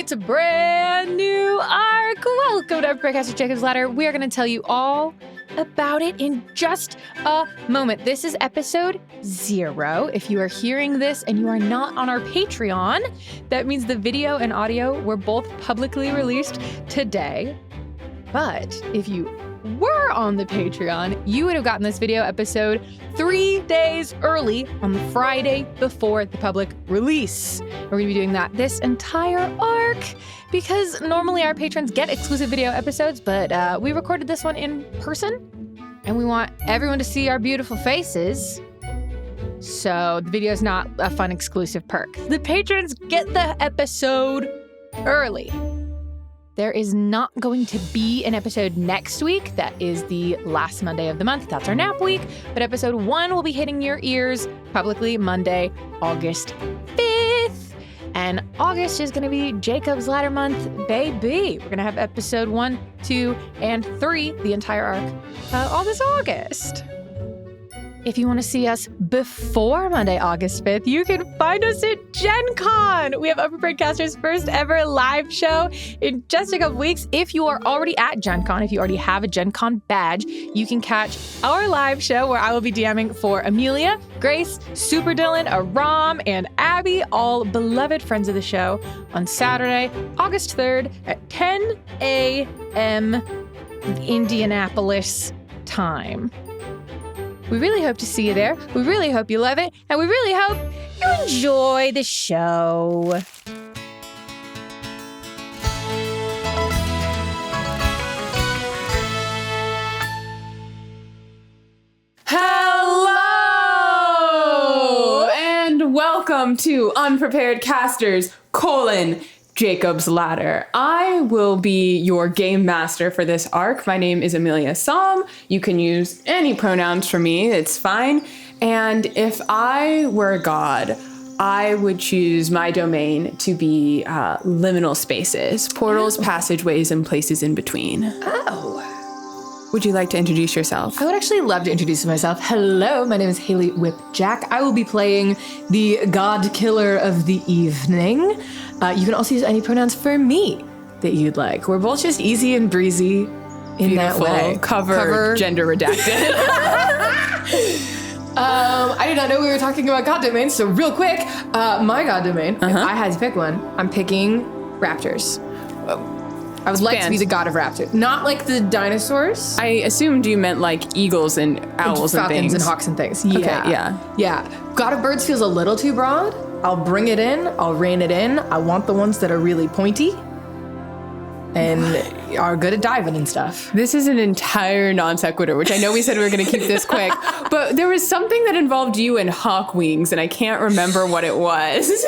It's a brand new arc. Welcome to Unprepared Casters Jacob's Ladder. We are going to tell you all about it in just a moment. This is episode 0. If you are hearing this and you are not on our Patreon, that means the video and audio were both publicly released today. But if you were on the Patreon, you would have gotten this video episode 3 days early on the Friday before the public release. We're going to be doing that this entire arc because normally our patrons get exclusive video episodes, but we recorded this one in person and we want everyone to see our beautiful faces. So the video is not a fun exclusive perk. The patrons get the episode early. There is not going to be an episode next week. That is the last Monday of the month. That's our nap week. But episode 1 will be hitting your ears publicly Monday, August 5th. And August is going to be Jacob's Ladder month, baby. We're going to have episode 1, 2, and 3, the entire arc, all this August. If you want to see us before Monday, August 5th, you can find us at Gen Con. We have Unprepared Casters' first ever live show in just a couple weeks. If you are already at Gen Con, if you already have a Gen Con badge, you can catch our live show where I will be DMing for Amelia, Grace, Super Dylan, Aram, and Abby, all beloved friends of the show, on Saturday, August 3rd at 10 a.m. Indianapolis time. We really hope to see you there. We really hope you love it. And we really hope you enjoy the show. Hello! And welcome to Unprepared Casters, Jacob's Ladder. I will be your game master for this arc. My name is Amelia Som. You can use any pronouns for me, it's fine. And if I were a god, I would choose my domain to be liminal spaces, portals, passageways, and places in between. Oh. Would you like to introduce yourself? I would actually love to introduce myself. Hello, my name is Haley Whipjack. I will be playing the god killer of the evening. You can also use any pronouns for me that you'd like. We're both just easy and breezy in Beautiful. that way. Cover gender redacted. I did not know we were talking about god domains, so real quick, my god domain, if I had to pick one, I'm picking raptors. I would like to be the god of raptors. Not like the dinosaurs. I assumed you meant like eagles and owls and falcons things. and hawks and things. Okay, Yeah. God of birds feels a little too broad. I'll bring it in. I'll rein it in. I want the ones that are really pointy and are good at diving and stuff. This is an entire non sequitur, which I know we said we were going to keep this quick, but there was something that involved you and hawk wings, and I can't remember what it was.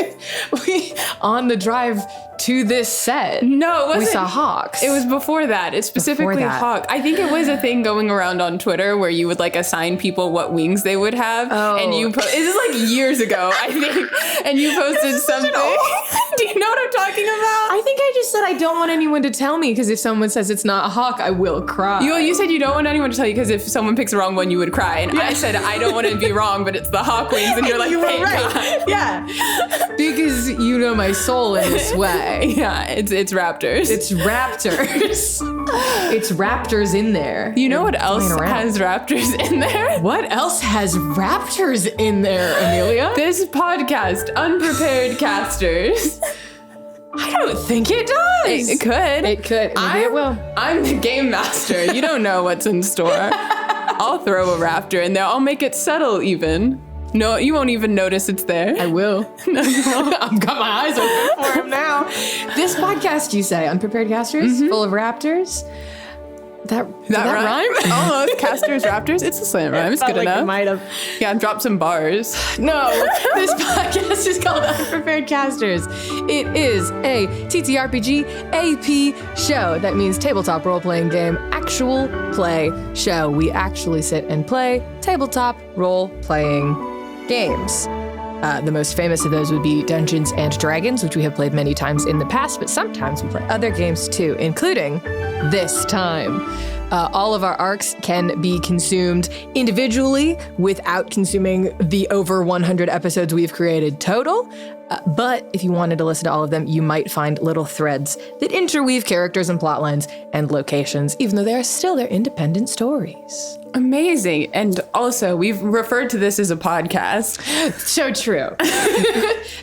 On the drive to this set, No, it wasn't. we saw hawks. It was before that. It's specifically hawk. I think it was a thing going around on Twitter where you would like assign people what wings they would have. Oh. And you it was like years ago, I think. And you posted something. Do you know what I'm talking about? I think I just said I don't want anyone to tell me because if someone says it's not a hawk, I will cry. You said you don't want anyone to tell you because if someone picks the wrong one, you would cry. And I said, I don't want to be wrong, but it's the hawk wings. And you're like, You were thank right. God. Yeah. Because you know my soul in this way. Yeah, it's raptors. It's raptors. It's raptors in there. You know what else flying around. has raptors in there? What else has raptors in there, Amelia? This podcast, Unprepared Casters. I don't think it does. It could. It could. Maybe it will. I'm the game master. You don't know what's in store. I'll throw a raptor in there. I'll make it subtle even. No, you won't even notice it's there. I will. No, you won't. I've got my eyes open for him now. This podcast, you say, Unprepared Casters, full of raptors. Did that rhyme? Almost. Casters, raptors. It's a slant rhyme. It's good enough. It might have. Yeah, drop some bars. No, this podcast is called Unprepared Casters. It is a TTRPG AP show. That means tabletop role-playing game, actual play show. We actually sit and play tabletop role-playing games. The most famous of those would be Dungeons and Dragons, which we have played many times in the past, but sometimes we play other games too, including this time. All of our arcs can be consumed individually without consuming the over 100 episodes we've created total. But if you wanted to listen to all of them, you might find little threads that interweave characters and plot lines and locations, even though they are still their independent stories. Amazing. And also, we've referred to this as a podcast. So true.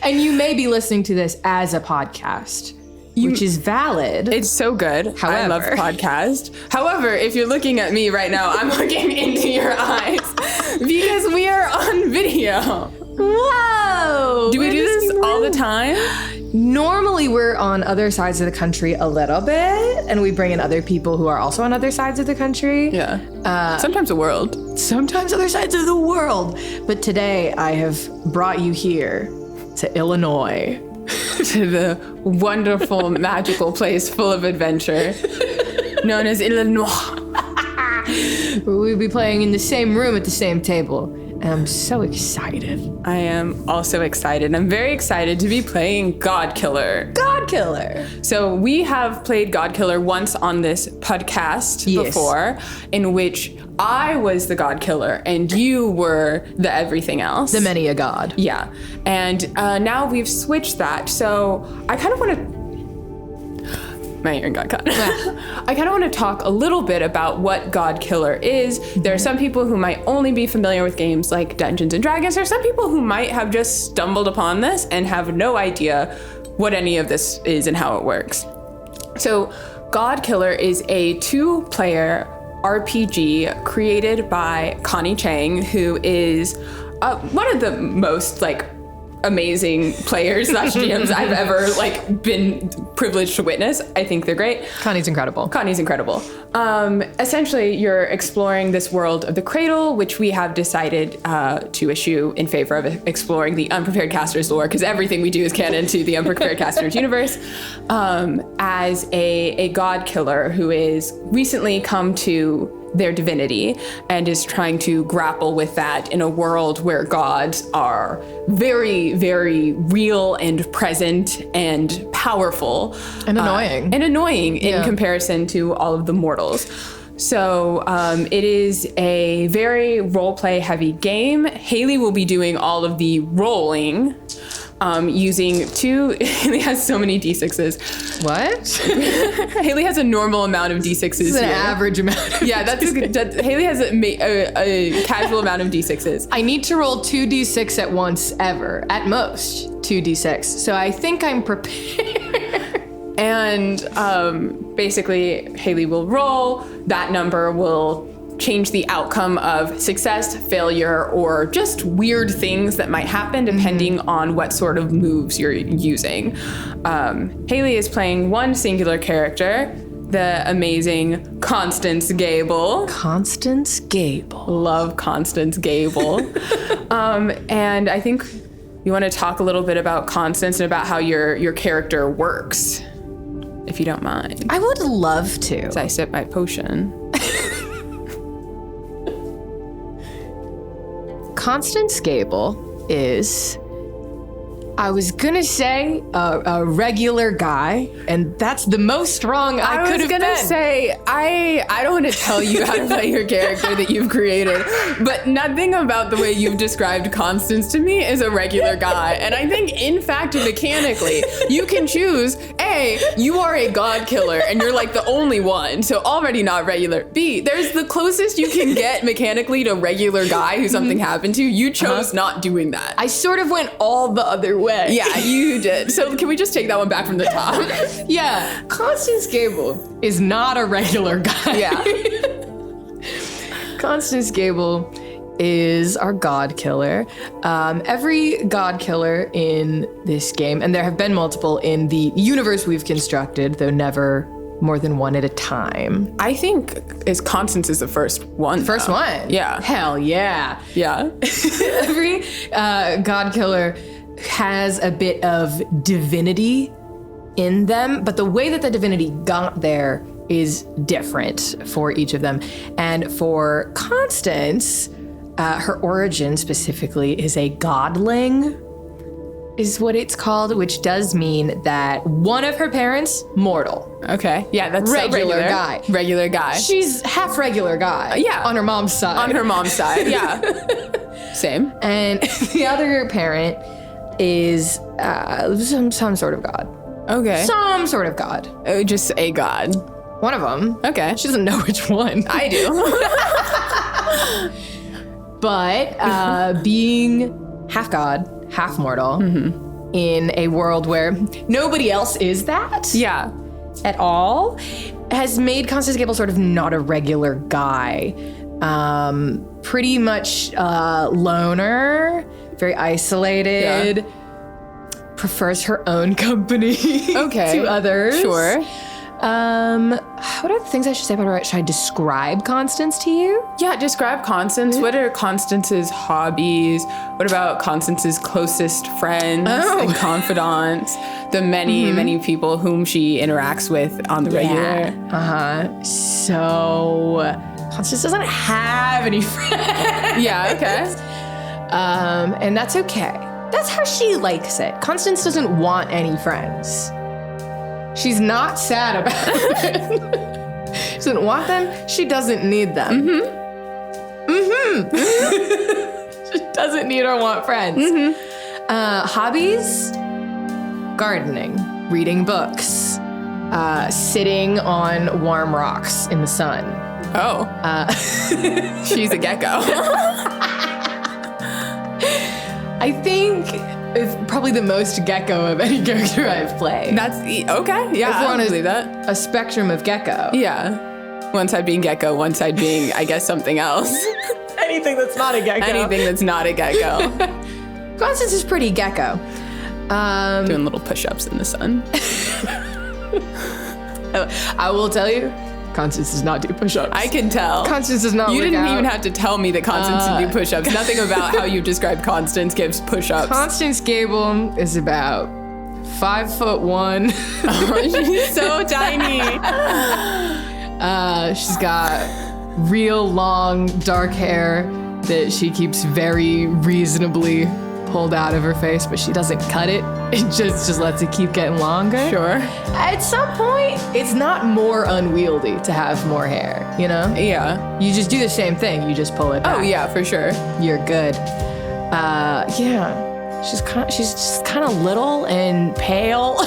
And you may be listening to this as a podcast, which is valid. It's so good. However, I love podcast. However, if you're looking at me right now, I'm looking into your eyes because we are on video. Whoa! Do we do this all the time? Normally we're on other sides of the country a little bit, and we bring in other people who are also on other sides of the country. Yeah. Sometimes the world. Sometimes other sides of the world. But today I have brought you here to Illinois. To the wonderful, magical place full of adventure known as Illinois. Where we'll be playing in the same room at the same table. And I'm so excited. I am also excited. I'm very excited to be playing Godkiller. Godkiller! So we have played Godkiller once on this podcast before, in which I was the Godkiller and you were the everything else. The many a god. Yeah. And now we've switched that. So I kind of want to... My earring got cut. I kind of want to talk a little bit about what Godkiller is. There are some people who might only be familiar with games like Dungeons and Dragons. There are some people who might have just stumbled upon this and have no idea what any of this is and how it works. So Godkiller is a 2-player RPG created by Connie Chang, who is one of the most amazing players / GMs I've ever been privileged to witness. I think they're great. Connie's incredible. Essentially, you're exploring this world of the Cradle, which we have decided to issue in favor of exploring the Unprepared Casters lore, because everything we do is canon to the Unprepared Casters universe, as a god killer who is recently come to their divinity and is trying to grapple with that in a world where gods are very, very real and present and powerful. And annoying. In comparison to all of the mortals. So it is a very roleplay heavy game. Haley will be doing all of the rolling. Using 2, Haley has so many D6s. What? Haley has a normal amount of D6s. This is an average amount of D6s. Haley has a casual amount of D6s. I need to roll 2d6 at once ever, at most 2d6. So I think I'm prepared. And basically, Haley will roll. That number will change the outcome of success, failure, or just weird things that might happen depending on what sort of moves you're using. Haley is playing one singular character, the amazing Constance Gable. Constance Gable. Love Constance Gable. And I think you want to talk a little bit about Constance and about how your character works, if you don't mind. I would love to. As I sip my potion. Constance Gable is, I was gonna say, a regular guy, and that's the most wrong I could have been. I was gonna say, I don't want to tell you how to play your character that you've created, but nothing about the way you've described Constance to me is a regular guy. And I think, in fact, mechanically, you can choose, A, you are a god killer, and you're the only one, so already not regular. B, there's the closest you can get mechanically to regular guy who something happened to. You chose not doing that. I sort of went all the other way. Yeah, you did. So can we just take that one back from the top? Yeah, Constance Gable is not a regular guy. Yeah. Constance Gable is our god killer. Every god killer in this game, and there have been multiple in the universe we've constructed, though never more than one at a time. I think Constance is the first one. First one? Yeah. Hell yeah. Yeah. Every god killer has a bit of divinity in them, but the way that the divinity got there is different for each of them. And for Constance, her origin specifically is a godling. is what it's called, which does mean that one of her parents, mortal. Okay. Yeah, that's Regular guy. Regular guy. She's half regular guy. Yeah. On her mom's side. On her mom's side, yeah. Same. And the other parent is some sort of god. Okay. Some sort of god. Just a god. One of them. Okay. She doesn't know which one. I do. But being half god, half mortal, in a world where nobody else is that Yeah. at all, has made Constance Gable sort of not a regular guy. Pretty much loner, very isolated, prefers her own company to others. Sure. What are the things I should say about her? Should I describe Constance to you? Yeah, describe Constance. What are Constance's hobbies? What about Constance's closest friends and confidants? The many, many people whom she interacts with on the regular. So Constance doesn't have any friends. Yeah, okay. And that's okay. That's how she likes it. Constance doesn't want any friends. She's not sad about it. She doesn't want them. She doesn't need them. She doesn't need or want friends. Hobbies? Gardening, reading books, sitting on warm rocks in the sun. Oh. She's a gecko. I think it's probably the most gecko of any character I've played. That's okay. Yeah, I believe that. A spectrum of gecko. Yeah. One side being gecko, one side being, I guess, something else. Anything that's not a gecko. Anything that's not a gecko. Constance is pretty gecko. Doing little push-ups in the sun. I will tell you, Constance does not do push-ups. I can tell. Constance does not You work didn't out. even have to tell me that Constance did do push-ups. Nothing about how you described Constance gives push-ups. Constance Gable is about 5'1". She's so tiny. She's got real long dark hair that she keeps very reasonably pulled out of her face, but she doesn't cut it. It just lets it keep getting longer. Sure. At some point, it's not more unwieldy to have more hair, you know? Yeah. You just do the same thing. You just pull it back. Oh, yeah, for sure. You're good. Yeah. She's just kind of little and pale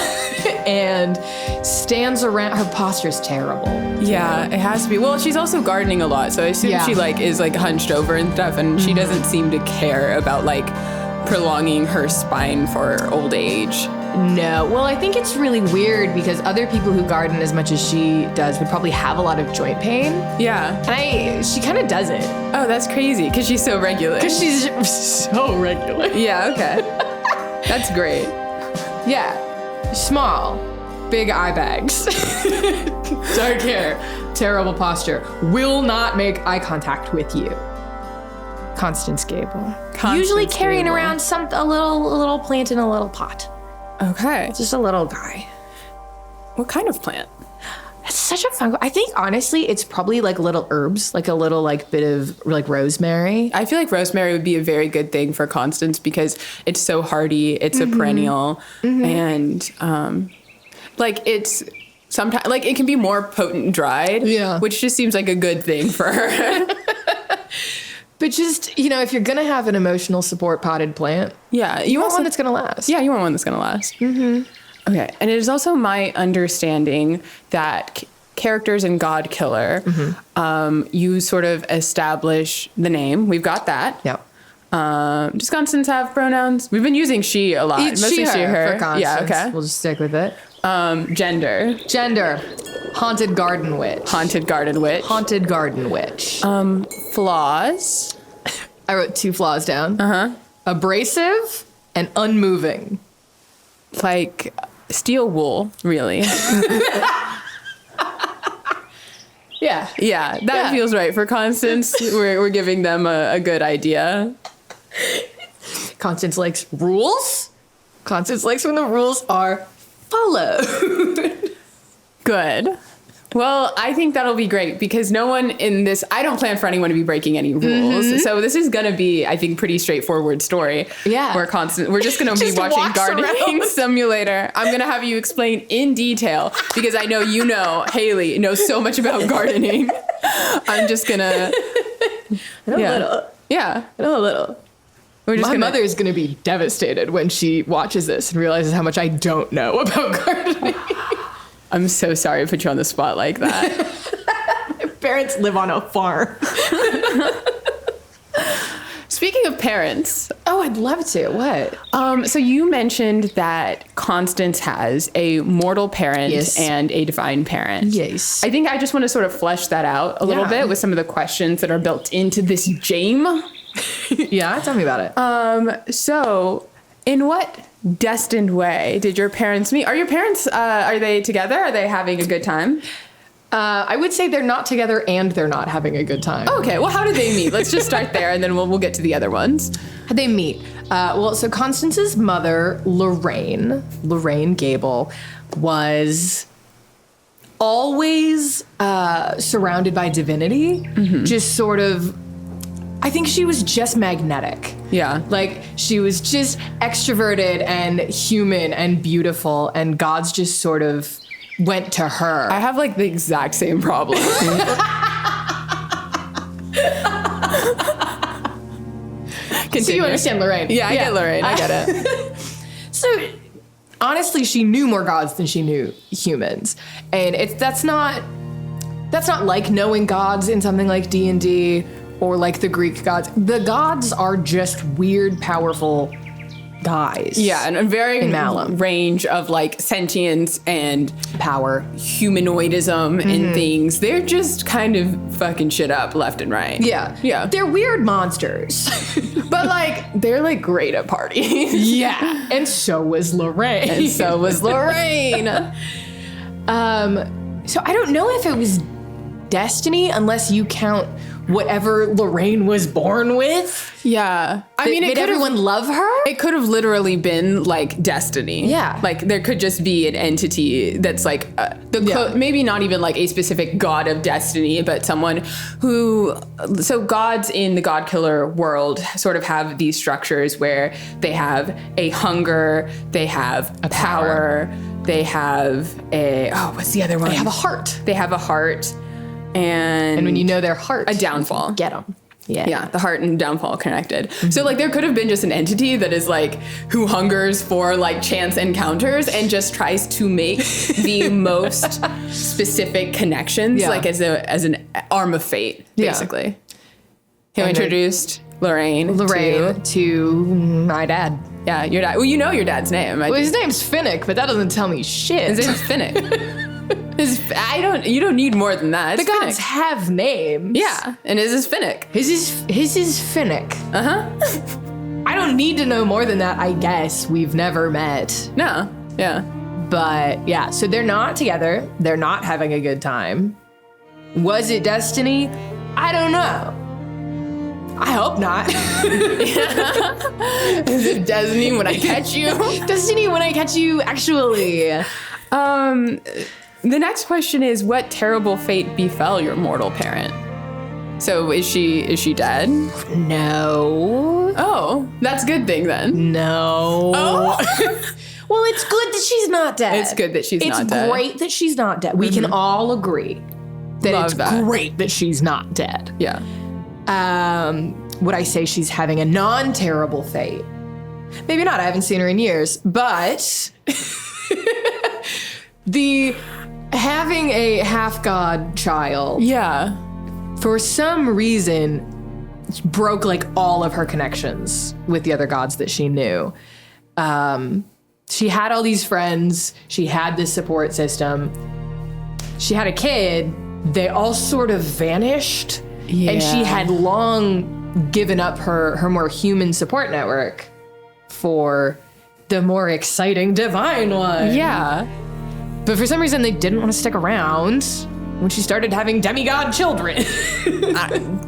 and stands around. Her posture's terrible. Yeah, it has to be. Well, she's also gardening a lot, so I assume she is hunched over and stuff, and she doesn't seem to care about prolonging her spine for old age. No. Well, I think it's really weird because other people who garden as much as she does would probably have a lot of joint pain. Yeah. And she kind of doesn't. Oh, that's crazy, because she's so regular. Because she's so regular. Yeah, okay. That's great. Yeah. Small. Big eye bags. Dark hair. Terrible posture. Will not make eye contact with you. Constance Gable. Usually carrying around a little plant in a little pot. Okay. Just a little guy. What kind of plant? It's such a fun. I think honestly, it's probably little herbs, a little bit of rosemary. I feel like rosemary would be a very good thing for Constance because it's so hardy. It's a perennial, and it's sometimes it can be more potent dried. Yeah. Which just seems like a good thing for her. But just, if you're going to have an emotional support potted plant, yeah, you want one that's going to last. Yeah, you want one that's going to last. Mm-hmm. Okay. And it is also my understanding that characters in Godkiller, you sort of establish the name. We've got that. Yep. Does Constance have pronouns? We've been using she a lot. Mostly she, her. For Constance. Yeah, okay. We'll just stick with it. Gender. Haunted garden witch. Haunted garden witch. Haunted garden witch. Flaws. I wrote 2 flaws down. Abrasive and unmoving. Like steel wool, really. Yeah. Yeah, that feels right for Constance. We're giving them a good idea. Constance likes rules. Constance likes when the rules are followed. Good. Well, I think that'll be great because no one in this, I don't plan for anyone to be breaking any rules. So this is going to be, I think, pretty straightforward story. Yeah. We're just going to be watching Gardening around. Simulator. I'm going to have you explain in detail because I know Haley knows so much about gardening. I'm just going to. I know a little. Yeah. I know a little. My mother is going to be devastated when she watches this and realizes how much I don't know about gardening. I'm so sorry to put you on the spot like that. My parents live on a farm. Speaking of parents. Oh, I'd love to. What? So you mentioned that Constance has a mortal parent Yes. and a divine parent. Yes. I think I just want to sort of flesh that out a little bit with some of the questions that are built into this game. Yeah, tell me about it. So in what destined way did your parents meet? Are your parents, are they together? Are they having a good time? I would say they're not together and they're not having a good time. Okay, well, how did they meet? Let's just start there and then we'll get to the other ones. How'd they meet? So Constance's mother, Lorraine Gable, was always surrounded by divinity. Just sort of, I think she was just magnetic. Yeah. Like, she was just extroverted and human and beautiful, and gods just sort of went to her. I have like the exact same problem. So you understand Lorraine? Yeah, I get Lorraine. I get it. So honestly, she knew more gods than she knew humans, and that's not like knowing gods in something like D&D or like the Greek gods. The gods are just weird, powerful guys. Yeah, and a very In Malum. range of like sentience and Power. humanoidism and things. They're just kind of fucking shit up left and right. Yeah. Yeah. They're weird monsters. But like they're like great at parties. Yeah. And so was Lorraine. And so was Lorraine. So I don't know if it was destiny unless you count whatever Lorraine was born with. Yeah. I mean, Did everyone love her? It could have literally been like destiny. Yeah. Like there could just be an entity that's like maybe not even like a specific god of destiny, but someone who, so gods in the godkiller world sort of have these structures where they have a hunger, they have a power, they have what's the other one? They have a heart. They have a heart. And when you know their heart, a downfall. get them. Yeah, the heart and downfall connected. So like there could have been just an entity that is like who hungers for like chance encounters and just tries to make the most specific connections, like as an arm of fate, basically. Who introduced Lorraine to my dad. Yeah, your dad. Well, you know your dad's name. Well, his name's Finnick, but that doesn't tell me shit. His name's Finnick. You don't need more than that. The It's gods Finnick. have names. Yeah, and his is Finnick. His is Finnick. I don't need to know more than that, I guess. We've never met. No, yeah. But yeah, so they're not together. They're not having a good time. Was it destiny? I don't know. I hope not. Is it Destiny when I catch you? Destiny when I catch you, actually. The next question is, what terrible fate befell your mortal parent? So is she dead? No. Oh, that's a good thing then. No. Oh. Well, it's good that she's not dead. It's good that she's not dead. It's great that she's not dead. We can all agree that Love it's that. great that she's not dead. Yeah. Would I say she's having a non-terrible fate? Maybe not. I haven't seen her in years. But having a half-god child, Yeah. for some reason, broke like all of her connections with the other gods that she knew. She had all these friends. She had this support system. She had a kid. They all sort of vanished. Yeah. And she had long given up her more human support network for the more exciting divine one. Yeah. But for some reason, they didn't want to stick around when she started having demigod children.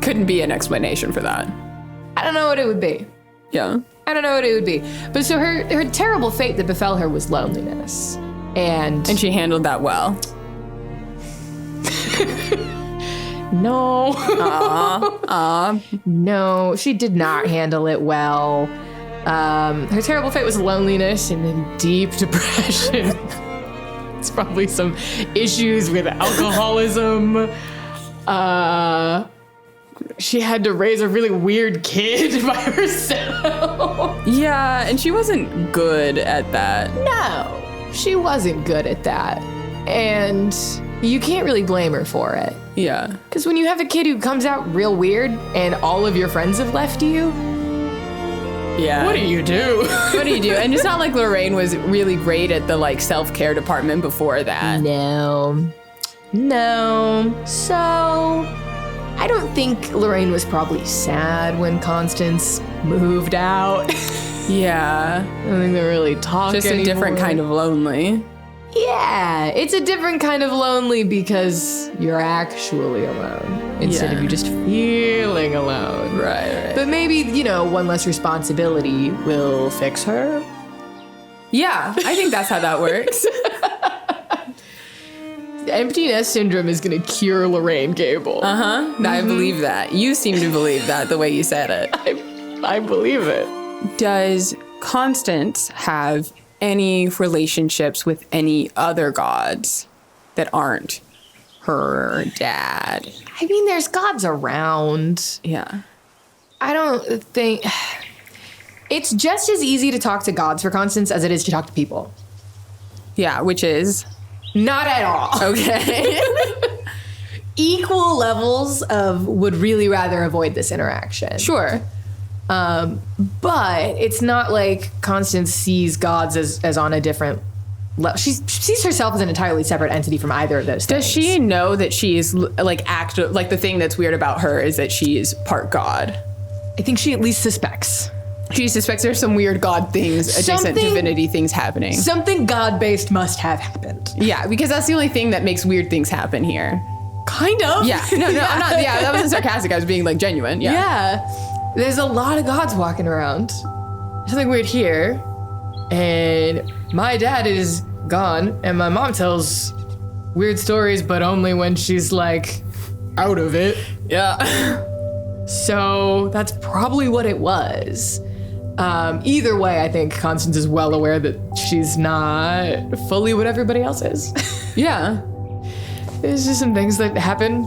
Couldn't be an explanation for that. I don't know what it would be. Yeah. I don't know what it would be. But so her terrible fate that befell her was loneliness. And And she handled that well. No. No, she did not handle it well. Her terrible fate was loneliness and then deep depression. It's probably some issues with alcoholism. She had to raise a really weird kid by herself. Yeah, and she wasn't good at that. No, she wasn't good at that. And you can't really blame her for it. Yeah. Because when you have a kid who comes out real weird and all of your friends have left you, Yeah. what do you do? What do you do? And it's not like Lorraine was really great at the like self-care department before that. No. So, I don't think Lorraine was probably sad when Constance moved out. Yeah. I don't think they're really talking Just a different kind of lonely. Yeah, it's a different kind of lonely because you're actually alone instead of you just feeling alone. Right. But maybe, one less responsibility will fix her. Yeah, I think that's how that works. Empty nest syndrome is going to cure Lorraine Gable. I believe that. You seem to believe that the way you said it. I believe it. Does Constance have any relationships with any other gods that aren't her dad? I mean, there's gods around. Yeah. I don't think... It's just as easy to talk to gods for Constance as it is to talk to people. Yeah, which is? Not at all. Okay. Equal levels of would really rather avoid this interaction. Sure. But it's not like Constance sees gods as on a different level. She sees herself as an entirely separate entity from either of those things. Does she know that she is like the thing that's weird about her is that she is part god? I think she at least suspects. She suspects there's some weird god things, adjacent divinity things happening. Something god-based must have happened. Yeah, because that's the only thing that makes weird things happen here. Kind of. Yeah. No, I'm not. Yeah, that wasn't sarcastic. I was being like genuine. Yeah. Yeah. There's a lot of gods walking around. Something weird here. And my dad is gone, and my mom tells weird stories, but only when she's like out of it. Yeah. So that's probably what it was. Either way, I think Constance is well aware that she's not fully what everybody else is. Yeah. There's just some things that happen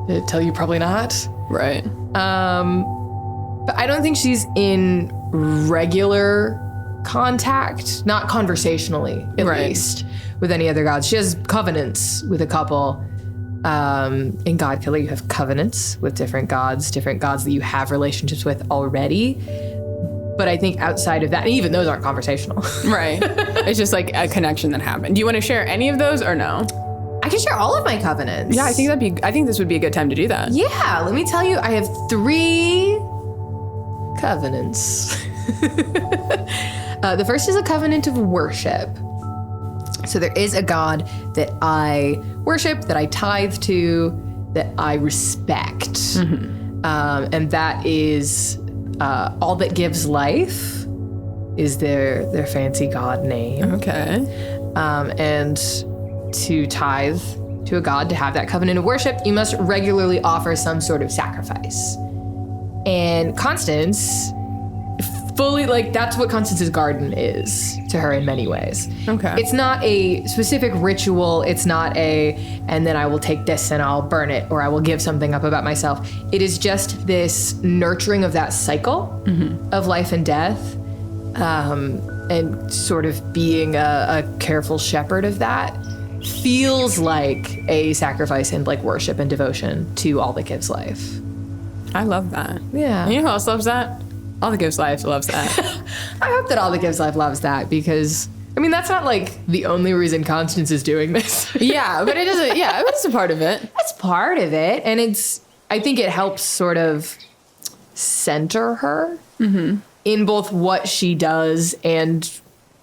that tell you probably not. Right. But I don't think she's in regular contact, not conversationally, at least, with any other gods. She has covenants with a couple. In Godkiller, you have covenants with different gods that you have relationships with already. But I think outside of that, and even those aren't conversational. Right. It's just like a connection that happened. Do you want to share any of those or no? I can share all of my covenants. Yeah, I think this would be a good time to do that. Yeah, let me tell you, I have 3 covenants. The first is a covenant of worship. So there is a god that I worship, that I tithe to, that I respect. Mm-hmm. And that is all that gives life is their fancy god name. Okay. And to tithe to a god, to have that covenant of worship, you must regularly offer some sort of sacrifice. And Constance, fully, that's what Constance's garden is to her in many ways. Okay. It's not a specific ritual. It's not and then I will take this and I'll burn it, or I will give something up about myself. It is just this nurturing of that cycle of life and death, and sort of being a careful shepherd of that feels like a sacrifice and like worship and devotion to all that gives life. I love that. Yeah. And you know who else loves that? All That Gives Life loves that. I hope that All That Gives Life loves that, because, I mean, that's not like the only reason Constance is doing this. Yeah, but it is it's a part of it. That's part of it. And I think it helps sort of center her in both what she does and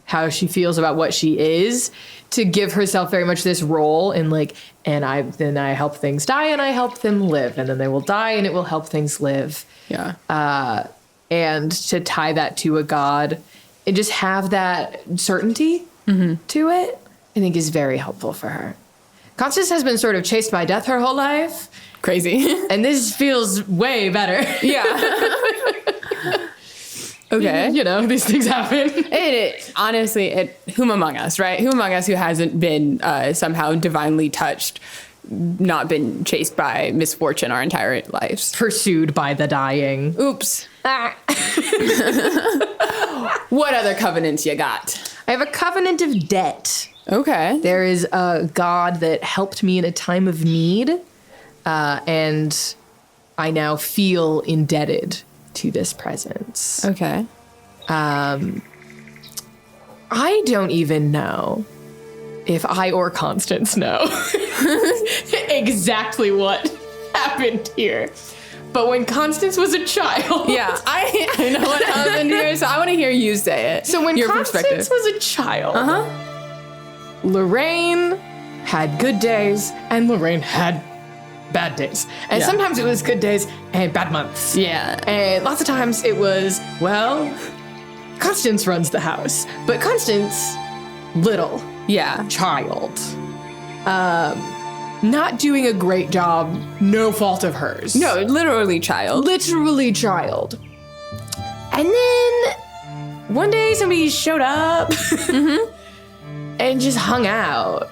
how she feels about what she is, to give herself very much this role in and I help things die and I help them live, and then they will die and it will help things live. Yeah. And to tie that to a god and just have that certainty to it, I think is very helpful for her. Constance has been sort of chased by death her whole life, Crazy. And this feels way better. Yeah. Okay. You know, these things happen. Honestly, whom among us, right? Who among us who hasn't been somehow divinely touched, not been chased by misfortune our entire lives? Pursued by the dying. Oops. What other covenants you got? I have a covenant of debt. Okay. There is a god that helped me in a time of need, and I now feel indebted to this presence. Okay. I don't even know if I or Constance know exactly what happened here. But when Constance was a child... Yeah, I know what happened here, so I want to hear you say it. So when your Constance was a child, Lorraine had good days and Lorraine had bad days. And sometimes it was good days and bad months. Yeah. And lots of times it was, well, Constance runs the house. But Constance, little child, not doing a great job, no fault of hers. No, literally child. Literally child. And then one day somebody showed up and just hung out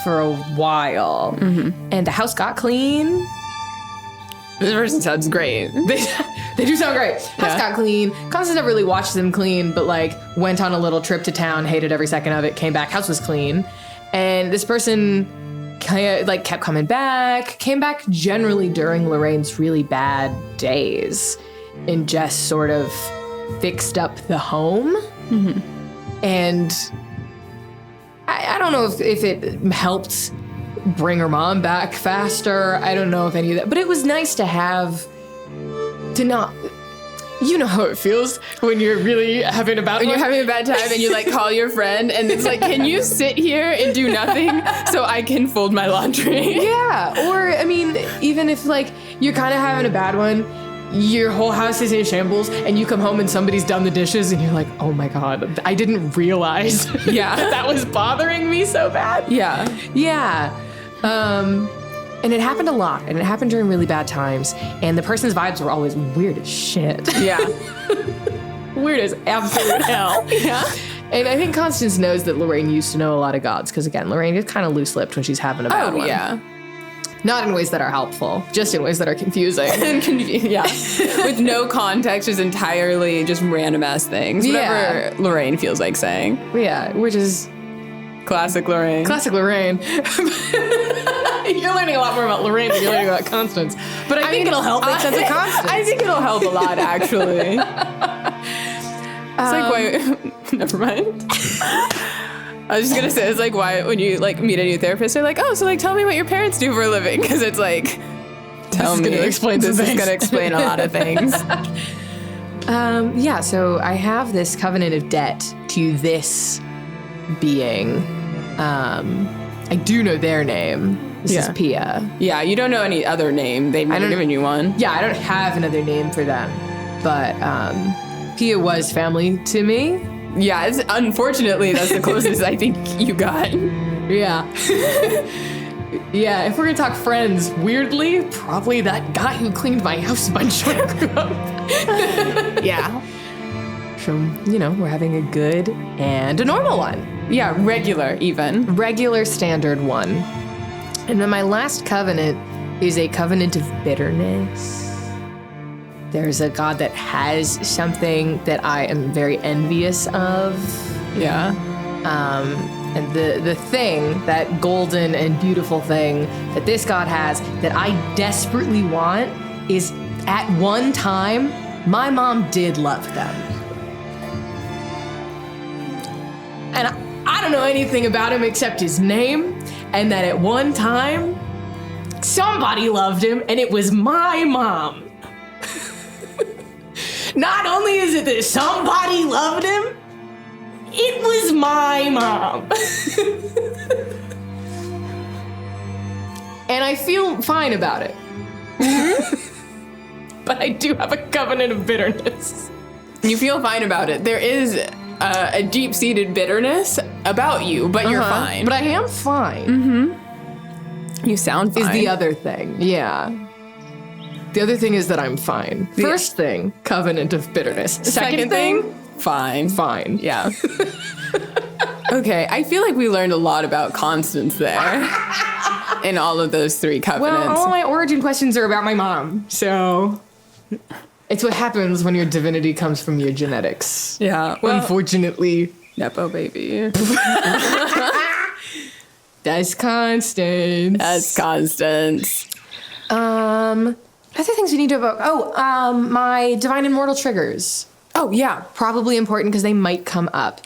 for a while. And the house got clean. This person sounds great. They do sound great. House got clean. Constance never really watched them clean, but like went on a little trip to town, hated every second of it, came back, house was clean. And this person kind of like kept coming back, came back generally during Lorraine's really bad days and just sort of fixed up the home. And I don't know if it helped bring her mom back faster. I don't know if any of that, but it was nice to have, to not, you know how it feels when you're really having a bad When you're having a bad time and you like call your friend and it's like, can you sit here and do nothing so I can fold my laundry? Yeah, or I mean, even if like you're kind of having a bad one, your whole house is in shambles and you come home and somebody's done the dishes and you're like, oh my God, I didn't realize that was bothering me so bad. Yeah. And it happened a lot, and it happened during really bad times, and the person's vibes were always weird as shit. Weird as absolute hell. And I think Constance knows that Lorraine used to know a lot of gods, because again, Lorraine is kind of loose-lipped when she's having a bad one. Not in ways that are helpful, just in ways that are confusing. With no context, just entirely just random ass things. Whatever Lorraine feels like saying. Which is classic Lorraine. Classic Lorraine. You're learning a lot more about Lorraine than you're learning about Constance. But I think it'll help make sense of Constance. I think it'll help a lot, actually. It's like, why... Never mind. I was just gonna say, it's like why when you like meet a new therapist, they're like, oh, so like tell me what your parents do for a living, because it's like, tell me. This is gonna explain a lot of things. So I have this covenant of debt to this being. I do know their name. This is Pia. Yeah, you don't know any other name. They've never given you one. Yeah, I don't have another name for them. But Pia was family to me. Yeah, unfortunately, that's the closest I think you got. Yeah. If we're gonna talk friends, weirdly, probably that guy who cleaned my house a bunch when I grew up. So, we're having a good and a normal one. Yeah, regular even. Regular standard one. And then my last covenant is a covenant of bitterness. There's a god that has something that I am very envious of. And the thing, that golden and beautiful thing that this god has that I desperately want is, at one time, my mom did love them. And I don't know anything about him except his name, and that at one time, somebody loved him, and it was my mom. Not only is it that somebody loved him, it was my mom. And I feel fine about it. But I do have a covenant of bitterness. You feel fine about it. There is a deep-seated bitterness about you, but you're fine. But I am fine. You sound fine. Is the other thing. Yeah. The other thing is that I'm fine. First thing, covenant of bitterness. Second thing, fine. fine. Yeah. Okay, I feel like we learned a lot about Constance there in all of those 3 covenants. Well, all my origin questions are about my mom, so it's what happens when your divinity comes from your genetics. Yeah. Well, Unfortunately, Nepo baby. that's Constance. That's Constance. Other things we need to evoke. My divine and mortal triggers. Oh, yeah. Probably important because they might come up.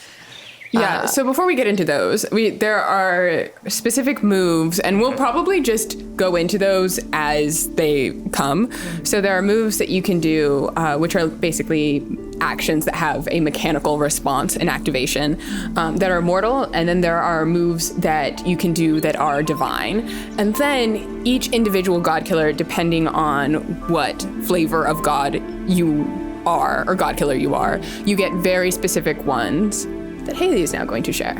Yeah, so before we get into those, there are specific moves, and we'll probably just go into those as they come. So there are moves that you can do, which are basically actions that have a mechanical response and activation that are mortal, and then there are moves that you can do that are divine. And then each individual god killer, depending on what flavor of god you are, or god killer you are, you get very specific ones that Haley is now going to share.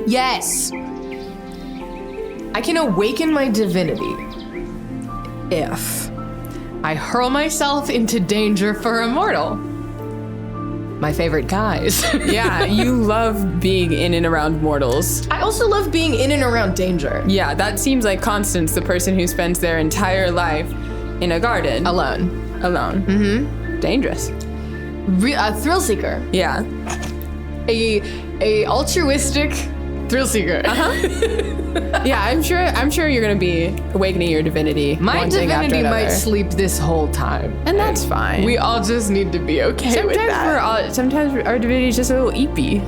Yes. I can awaken my divinity if I hurl myself into danger for a mortal. My favorite guys. Yeah, you love being in and around mortals. I also love being in and around danger. Yeah, that seems like Constance, the person who spends their entire life in a garden. Alone. Mm-hmm. Dangerous. A thrill seeker. Yeah. A altruistic thrill seeker. Yeah, I'm sure you're gonna be awakening your divinity. My one thing after divinity might another. sleep this whole time. And that's fine. We all just need to be okay with that. Sometimes our divinity is just a little eepy.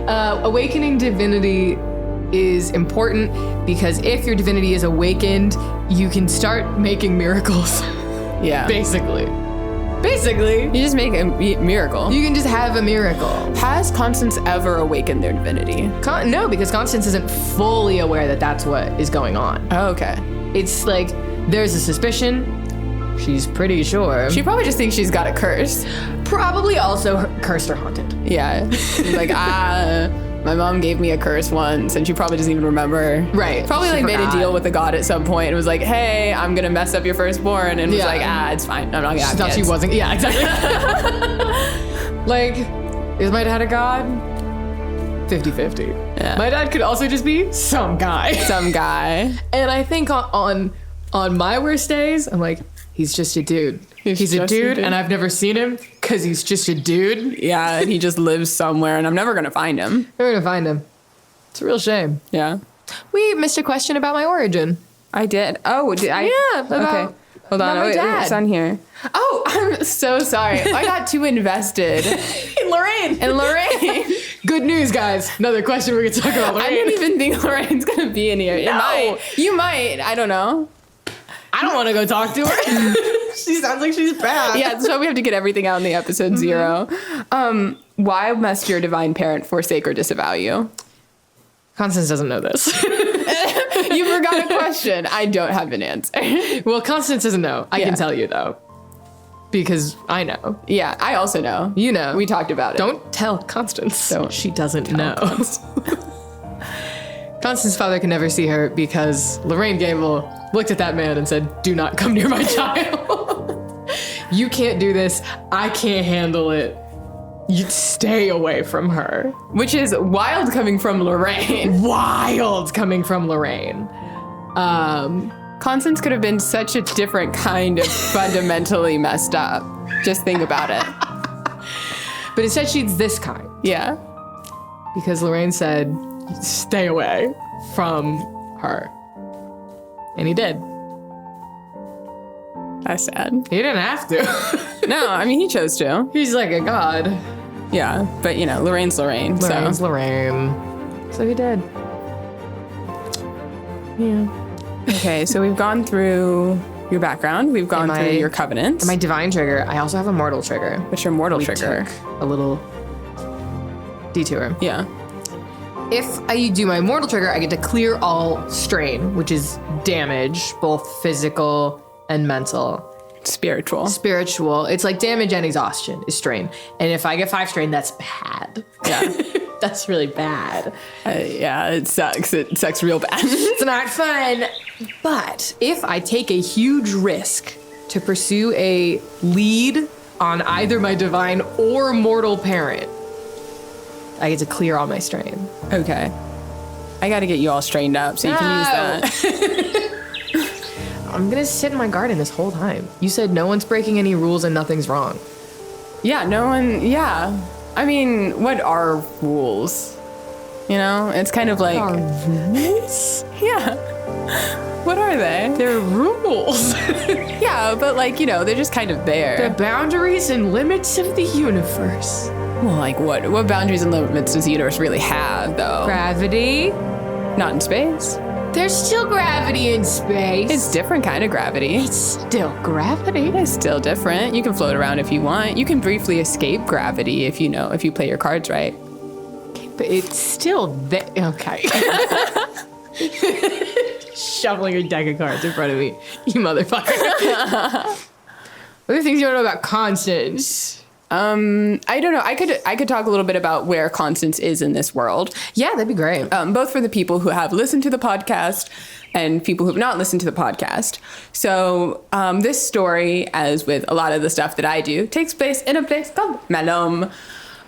Awakening divinity is important because if your divinity is awakened, you can start making miracles. Yeah. Basically. You just make a miracle. You can just have a miracle. Has Constance ever awakened their divinity? No, because Constance isn't fully aware that that's what is going on. Oh, okay. It's like there's a suspicion. She's pretty sure. She probably just thinks she's got a curse. Probably also cursed or haunted. Yeah. She's like, my mom gave me a curse once, and she probably doesn't even remember. Right. Probably She like made a forgot. deal with the god at some point and was like, hey, I'm gonna mess up your firstborn, and was Yeah. like, it's fine. I'm not gonna have She thought she kids. wasn't. Yeah, exactly. Like, is my dad a god? 50-50. Yeah. My dad could also just be some guy. Some guy. And I think on my worst days, I'm like, he's just a dude. He's a dude, and I've never seen him because he's just a dude. Yeah, and he just lives somewhere, and I'm never gonna find him. We're gonna find him. It's a real shame. Yeah. We missed a question about my origin. I did. Oh, did I? Yeah, about- Okay. Hold on. about my Wait, dad. it's on here. Oh, I'm so sorry. I got too invested. Lorraine. And Lorraine. Good news, guys. Another question we're gonna talk about I Lorraine. didn't even think Lorraine's gonna be in here. No. You might. I don't know. I don't want to go talk to her. She sounds like she's bad. Yeah, so we have to get everything out in the episode 0. Why must your divine parent forsake or disavow you? Constance doesn't know this. You forgot a question. I don't have an answer. Well, Constance doesn't know. I Yeah. can tell you, though. Because I know. Yeah, I also know. You know. We talked about it. Don't tell Constance. Don't She doesn't know. Constance's father can never see her because Lorraine Gable looked at that man and said, do not come near my child. You can't do this. I can't handle it. You stay away from her. Which is wild coming from Lorraine. Wild coming from Lorraine. Constance could have been such a different kind of fundamentally messed up. Just think about it. But instead she's this kind. Yeah. Because Lorraine said, stay away from her. And he did. That's sad. He didn't have to. No, I mean, he chose to. He's like a god. Yeah, but Lorraine's Lorraine. Lorraine's So Lorraine. So he did. Yeah. Okay, so we've gone through your background. We've gone Am through I- your covenants. My divine trigger. I also have a mortal trigger. What's your mortal We trigger? took a little detour. Yeah. If I do my mortal trigger, I get to clear all strain, which is damage, both physical and mental. Spiritual. Spiritual. It's like damage and exhaustion is strain. And if I get 5 strain, that's bad. Yeah. That's really bad. Yeah, it sucks. It sucks real bad. It's not fun. But if I take a huge risk to pursue a lead on either my divine or mortal parent, I get to clear all my strain. Okay. I got to get you all strained up so you can use that. I'm gonna sit in my garden this whole time. You said no one's breaking any rules and nothing's wrong. Yeah, no one, yeah. I mean, what are rules? You know, it's kind of like... rules? Yeah. What are they? They're rules. Yeah, but like, you know, they're just kind of there. The boundaries and limits of the universe. Well, like what boundaries and limits does the universe really have, though? Gravity. Not in space. There's still gravity in space. It's different kind of gravity. It's still gravity. It's still different. You can float around if you want. You can briefly escape gravity if you play your cards right. Okay, but it's still there. Okay. Shoveling a deck of cards in front of me, you motherfucker. What are the things you don't know about Constance? I don't know. I could talk a little bit about where Constance is in this world. Yeah, that'd be great. Both for the people who have listened to the podcast and people who have not listened to the podcast. So this story, as with a lot of the stuff that I do, takes place in a place called Malum.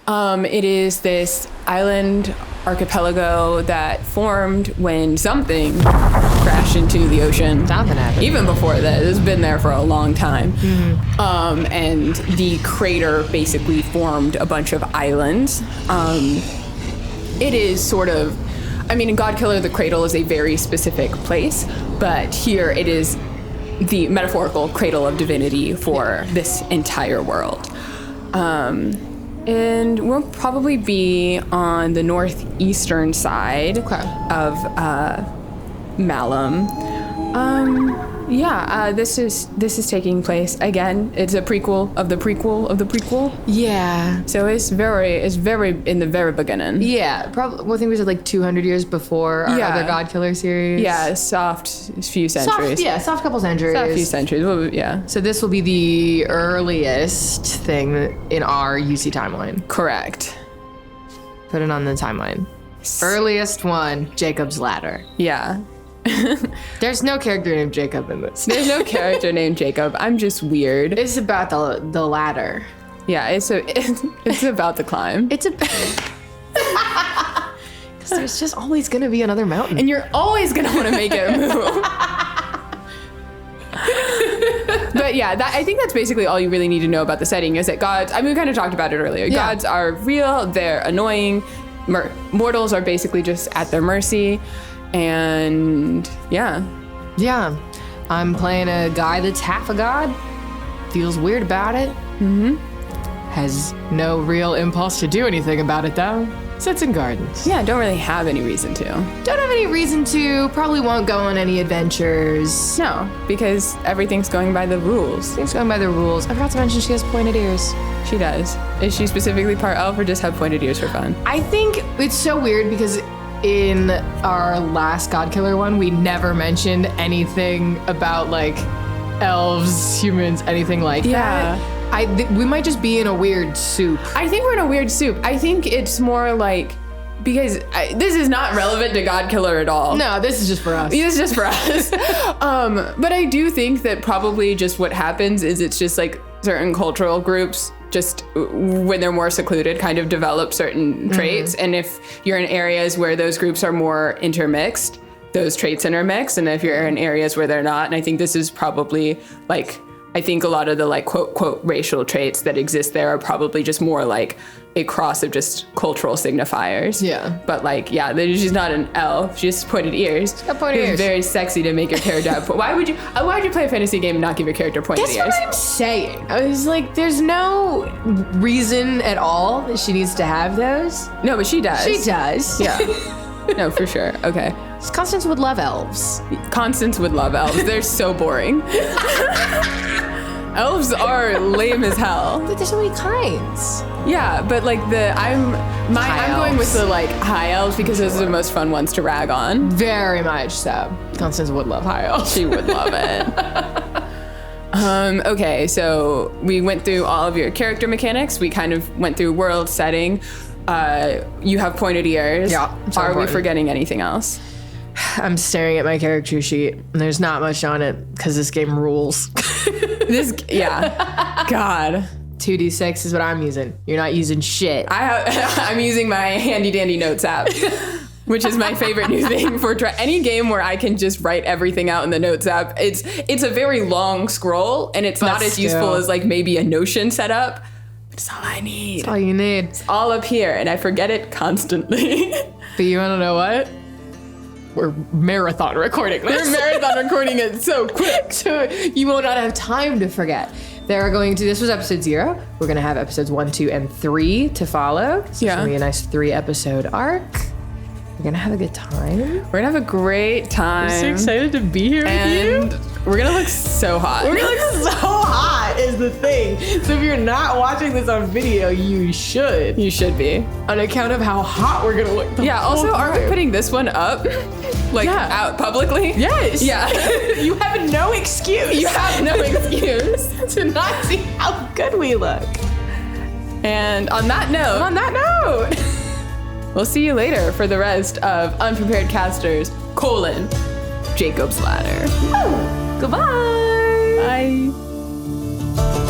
It is this island archipelago that formed when something crashed into the ocean. Something happened. Even before that, it's been there for a long time. Mm-hmm. And the crater basically formed a bunch of islands. It is sort of, I mean, in Godkiller, the cradle is a very specific place, but here it is the metaphorical cradle of divinity for this entire world. And we'll probably be on the northeastern side of Malum. This is taking place again. It's a prequel of the prequel of the prequel. Yeah. So it's very in the very beginning. Yeah, probably. Well, I think we said like 200 years before our other Godkiller series. Yeah, soft few centuries. Soft couple centuries. Soft few centuries. Well, yeah. So this will be the earliest thing in our UC timeline. Correct. Put it on the timeline. Earliest one, Jacob's Ladder. Yeah. There's no character named Jacob in this. There's no character named Jacob. I'm just weird. It's about the ladder. Yeah, it's about the climb. It's a... Because there's just always going to be another mountain. And you're always going to want to make it move. But yeah, I think that's basically all you really need to know about the setting is that gods, I mean, we kind of talked about it earlier. Yeah. Gods are real, they're annoying. Mortals are basically just at their mercy. And yeah. I'm playing a guy that's half a god. Feels weird about it. Mm-hmm. Has no real impulse to do anything about it though. Sits in gardens. Yeah, don't really have any reason to. Probably won't go on any adventures. No, because everything's going by the rules. I forgot to mention she has pointed ears. She does. Is she specifically part elf or just have pointed ears for fun? I think it's so weird because in our last Godkiller one, we never mentioned anything about like elves, humans, anything like that. We might just be in a weird soup. I think we're in a weird soup. I think it's more like, because this is not relevant to Godkiller at all. No, this is just for us. This is just for us. But I do think that probably just what happens is it's just like certain cultural groups just when they're more secluded kind of develop certain traits. And if you're in areas where those groups are more intermixed, those traits intermix. And if you're in areas where they're not, and I think this is probably like, I think a lot of the like quote, quote, racial traits that exist there are probably just more like a cross of just cultural signifiers. Yeah. But like, she's not an elf. She just pointed ears. She's got pointed ears. It's very sexy to make your character have. Why would you play a fantasy game and not give your character pointed ears? That's what I'm saying. I was like, there's no reason at all that she needs to have those. No, but she does. She does. Yeah. No, for sure. Okay. Constance would love elves. Constance would love elves. They're so boring. Elves are lame as hell. But there's so many kinds. Yeah, but like I'm going with the like high elves because those are the most fun ones to rag on. Very much so. Constance would love high elves. She would love it. Okay, so we went through all of your character mechanics. We kind of went through world setting. You have pointed ears. Yeah, so Are we important. forgetting anything else? I'm staring at my character sheet, and there's not much on it because this game rules. Yeah. God. 2d6 is what I'm using. You're not using shit. I'm using my handy dandy notes app, which is my favorite new thing for any game where I can just write everything out in the notes app. It's a very long scroll, and it's not as useful as like maybe a Notion setup. But it's all I need. That's all you need. It's all up here, and I forget it constantly. But you want to know what? We're marathon recording this. We're marathon recording it so quick. So you will not have time to forget. This was episode 0. We're going to have episodes 1, 2, and 3 to follow. So it's going to be a nice 3-episode arc. We're going to have a good time. We're gonna have a great time. I'm so excited to be here And we're gonna look so hot. We're going to look so hot is the thing. So if you're not watching this on video, you should. You should be. On account of how hot we're going to look. Yeah, also, are we putting this one up? Like, out publicly? Yes. Yeah. You have no excuse. You have no excuse. to not see how good we look. And on that note, we'll see you later for the rest of Unprepared Casters, Jacob's Ladder. Goodbye. Bye.